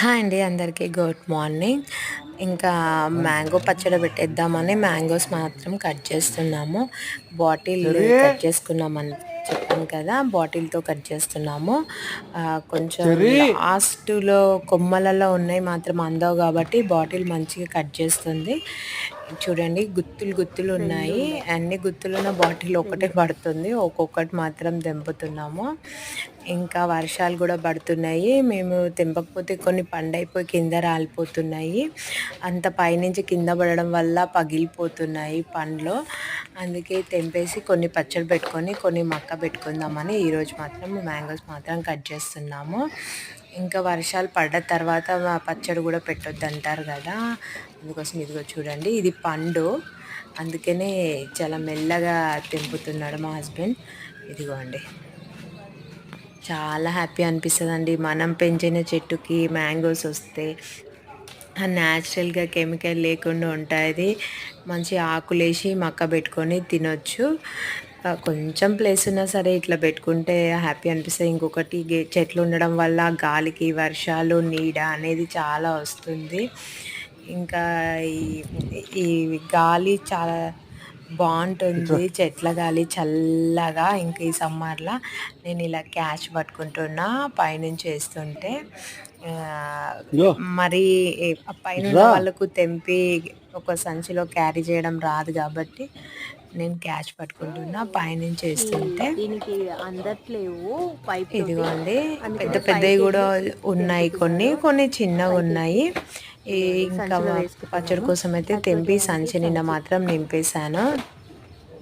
Hi అండి, అందరికీ good morning. ఇంకా మ్యాంగో పచ్చడి పెట్టేద్దామని మ్యాంగోస్ మాత్రం కట్ చేస్తున్నాము. బాటిల్ కట్ చేసుకున్నామని చెప్పాను కదా, బాటిల్తో కట్ చేస్తున్నాము. కొంచెం లాస్ట్లో కొమ్మలలో ఉన్నాయి మాత్రం అందవు కాబట్టి బాటిల్ మంచిగా కట్ చేస్తుంది. చూడండి, గుత్తులు గుత్తులు ఉన్నాయి. అన్ని గుత్తులున్న బాటిల్ ఒకటే పడుతుంది, ఒక్కొక్కటి మాత్రం తెంపుతున్నాము. ఇంకా వర్షాలు కూడా పడుతున్నాయి. మేము తెంపకపోతే కొన్ని పండైపోయి కింద రాలిపోతున్నాయి. అంత పైనుంచి కింద పడడం వల్ల పగిలిపోతున్నాయి పండ్లు. అందుకే తెంపేసి కొన్ని పచ్చడి పెట్టుకొని కొన్ని మక్క పెట్టుకుందామని ఈరోజు మాత్రం మ్యాంగోస్ మాత్రం కట్ చేస్తున్నాము. ఇంకా వర్షాలు పడ్డ తర్వాత పచ్చడి కూడా పెట్టొద్దు అంటారు కదా, అందుకోసం ఇదిగో చూడండి, ఇది పండు, అందుకనే చాలా మెల్లగా తెంపుతున్నాడు మా హస్బెండ్. ఇదిగోండి, చాలా హ్యాపీ అనిపిస్తుందండి మనం పెంచిన చెట్టుకి మ్యాంగోస్ వస్తే. న్యాచురల్గా కెమికల్ లేకుండా ఉంటుంది. మంచి ఆకులేసి మక్క పెట్టుకొని తినొచ్చు. కొంచెం ప్లేస్ ఉన్నా సరే ఇట్లా పెట్టుకుంటే హ్యాపీ అనిపిస్తుంది. ఇంకొకటి చెట్లు ఉండడం వల్ల గాలికి వర్షాలు నీడ అనేది చాలా వస్తుంది. ఇంకా ఈ గాలి చాలా బాగుంటుంది, చెట్ల గాలి చల్లగా. ఇంకా ఈ సమ్మర్లో నేను ఇలా క్యాష్ పట్టుకుంటున్నా పైనుంచి వేస్తుంటే. మరి పైన వాళ్ళకు తెంపి ఒక సంచిలో క్యారీ చేయడం రాదు కాబట్టి నేను క్యాష్ పట్టుకుంటున్నా పైనుంచి వేస్తుంటే. దీనికి అందట్లేవు పైప్. ఇదిగోండి, పెద్ద పెద్దవి కూడా ఉన్నాయి, కొన్ని కొన్ని చిన్నగా ఉన్నాయి. ఇంకా పచ్చడి కోసం అయితే తెంపి సంచి నిండా మాత్రం నింపేశాను.